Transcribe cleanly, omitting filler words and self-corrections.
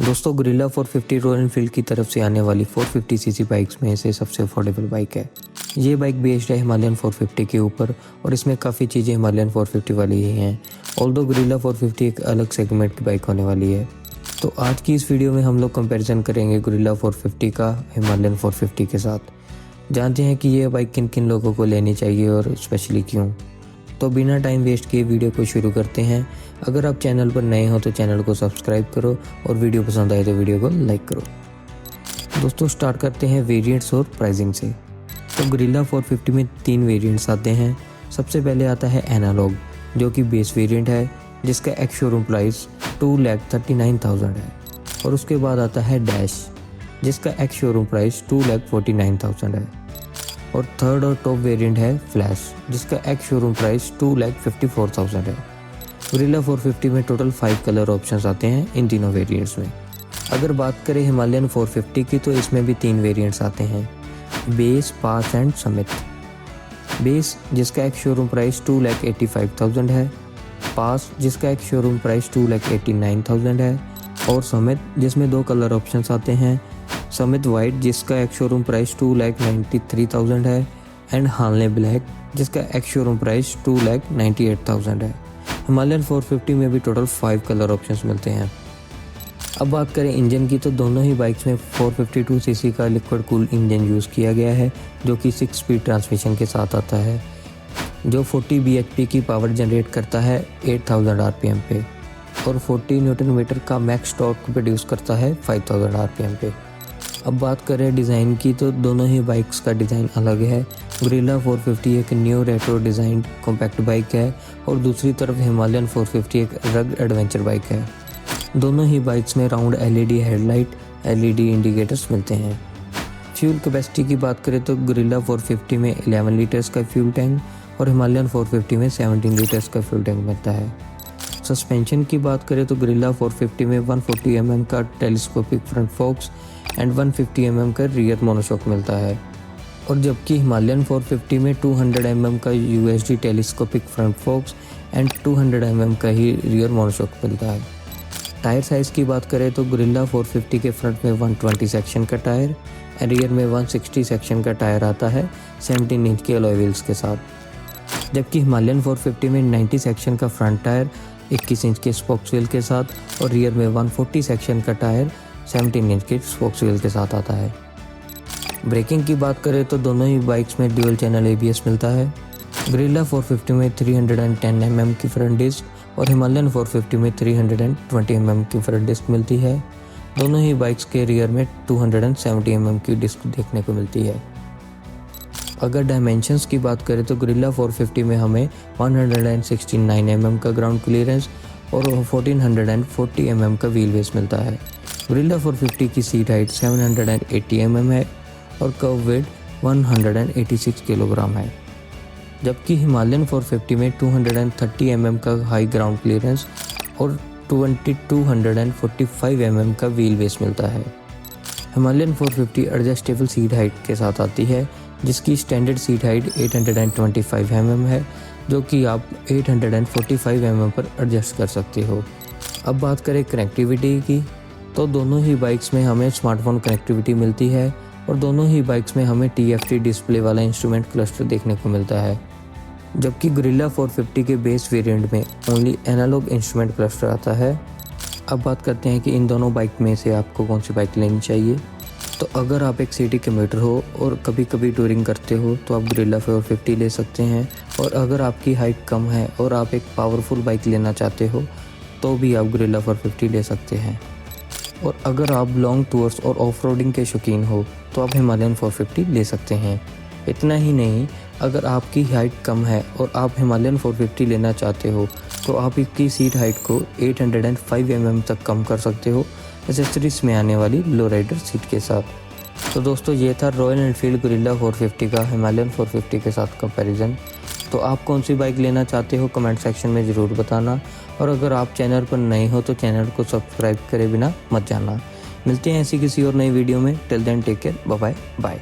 दोस्तों guerrilla 450 royal Enfield की तरफ से आने वाली 450 सीसी बाइक्स में से सबसे अफोर्डेबल बाइक है। ये बाइक बेस्ड है हिमालयन 450 के ऊपर और इसमें काफ़ी चीज़ें हिमालयन 450 वाली ही हैं। ऑल्दो गुरिल्ला 450 एक अलग सेगमेंट की बाइक होने वाली है। तो आज की इस वीडियो में हम लोग कंपैरिजन करेंगे गुरिल्ला 450 का हिमालयन 450 के साथ। जानते हैं कि ये बाइक किन किन लोगों को लेनी चाहिए और स्पेशली क्यों। तो बिना टाइम वेस्ट किए वीडियो को शुरू करते हैं। अगर आप चैनल पर नए हो तो चैनल को सब्सक्राइब करो और वीडियो पसंद आए तो वीडियो को लाइक करो। दोस्तों स्टार्ट करते हैं वेरिएंट्स और प्राइसिंग से। तो गुरिल्ला 450 में 3 वेरिएंट्स आते हैं। सबसे पहले आता है एनालॉग, जो कि बेस वेरिएंट है जिसका एक्स शोरूम प्राइस 2,39,000 है। और उसके बाद आता है डैश, जिसका एक्स शोरूम प्राइस 2,49,000 है। और थर्ड और टॉप वेरिएंट है फ्लैश, जिसका एक्स शोरूम प्राइस 2,54,000 है। गुरिल्ला 450 में टोटल 5 कलर ऑप्शंस आते हैं इन तीनों वेरिएंट्स में। अगर बात करें हिमालयन 450 की तो इसमें भी 3 वेरिएंट्स आते हैं, base, pass and summit. Base जिसका एक्स शोरूम प्राइस 2,85,000 है, पास जिसका एक्स शोरूम प्राइस 2,89,000 है और समिट जिसमें 2 कलर ऑप्शंस आते हैं, समिट वाइट जिसका एक्स शोरूम प्राइस 2,93,000 है एंड हार्ले ब्लैक जिसका एक्स शोरूम प्राइस 2,98,000 है। हिमालयन 450 में भी टोटल 5 कलर ऑप्शंस मिलते हैं। अब बात करें इंजन की तो दोनों ही बाइक्स में 452 सीसी का लिक्विड कूल्ड इंजन यूज़ किया गया है, जो कि 6 स्पीड ट्रांसमिशन के साथ आता है, जो 40 bhp की पावर जनरेट करता है 8000 rpm पे और 40 न्यूटन मीटर का मैक्स टॉर्क प्रोड्यूस करता है 5000 rpm पे। अब बात करें डिज़ाइन की तो दोनों ही बाइक्स का डिज़ाइन अलग है। गुरिल्ला 450 एक new retro designed compact bike है और दूसरी तरफ हिमालयन 450 एक रग्ड एडवेंचर बाइक है। दोनों ही बाइक्स में round LED headlight, LED indicators मिलते हैं। फ्यूल कैपेसिटी की बात करें तो गुरिल्ला 450 में 11 लीटर्स का फ्यूल टैंक और हिमालयन 450 में 17 लीटर्स का फ्यूल टैंक मिलता है। सस्पेंशन की बात करें तो गुरिल्ला 450 में 140 mm का telescopic front focus and 150 mm का रियर मोनोशॉक मिलता है और जबकि हिमालयन 450 में 200 mm का USD telescopic front focus and 200 mm का ही रियर मोनोशॉक मिलता है। टायर साइज़ की बात करें तो गुरिल्ला 450 के फ्रंट में 120 सेक्शन का टायर एंड रियर में 160 सेक्शन का टायर आता है 17 इंच के अलॉय व्हील्स के साथ, जबकि हिमालयन 450 में 90 सेक्शन का फ्रंट टायर 21 इंच के स्पोक्स व्हील के साथ और रियर में 140 सेक्शन का टायर 17 इंच के स्पोक्स व्हील के साथ आता है। ब्रेकिंग की बात करें तो दोनों ही बाइक्स में ड्यूल चैनल ABS मिलता है। गुरिल्ला 450 में 310 mm की फ्रंट डिस्क और हिमालयन 450 में 320 mm की फ्रंट डिस्क मिलती है। दोनों ही बाइक्स के रियर में 270 mm की डिस्क देखने को मिलती है। अगर डायमेंशंस की बात करें तो गुरिल्ला 450 में हमें 169 mm का ग्राउंड क्लियरेंस और 1440 mm का व्हील बेस मिलता है। गुरिल्ला 450 की सीट हाइट 780 mm है और कर्व वेट 186 किलोग्राम है, जबकि हिमालयन 450 में 230 mm का हाई ग्राउंड क्लियरेंस और 2245 mm का व्हील बेस मिलता है। हिमालयन 450 एडजस्टेबल सीट हाइट के साथ आती है, जिसकी स्टैंडर्ड सीट हाइट 825 mm है, जो कि आप 845 mm पर एडजस्ट कर सकते हो। अब बात करें कनेक्टिविटी की तो दोनों ही बाइक्स में हमें स्मार्टफोन कनेक्टिविटी मिलती है और दोनों ही बाइक्स में हमें TFT डिस्प्ले वाला इंस्ट्रूमेंट क्लस्टर देखने को मिलता है, जबकि गुरिल्ला 450 के बेस वेरिएंट में ओनली एनालॉग इंस्ट्रूमेंट क्लस्टर आता है। अब बात करते हैं कि इन दोनों बाइक में से आपको कौन सी बाइक लेनी चाहिए। तो अगर आप एक सिटी कम्यूटर हो और कभी कभी टूरिंग करते हो तो आप गुरिल्ला 450 ले सकते हैं, और अगर आपकी हाइट कम है और आप एक पावरफुल बाइक लेना चाहते हो तो भी आप गुरिल्ला 450 ले सकते हैं। और अगर आप लॉन्ग टूर्स और ऑफ रोडिंग के शौकीन हो तो आप हिमालयन 450 ले सकते हैं। इतना ही नहीं, अगर आपकी हाइट कम है और आप हिमालयन 450 लेना चाहते हो तो आप इसकी सीट हाइट को 805 mm तक कम कर सकते हो एसेसरीज में आने वाली लो राइडर सीट के साथ। तो दोस्तों ये था रॉयल एनफील्ड गुरिल्ला 450 का हिमालयन 450 के साथ कंपैरिजन। तो आप कौन सी बाइक लेना चाहते हो कमेंट सेक्शन में ज़रूर बताना, और अगर आप चैनल पर नए हो तो चैनल को सब्सक्राइब करे बिना मत जाना। मिलते हैं ऐसी किसी और नई वीडियो में। Till then take care, bye bye.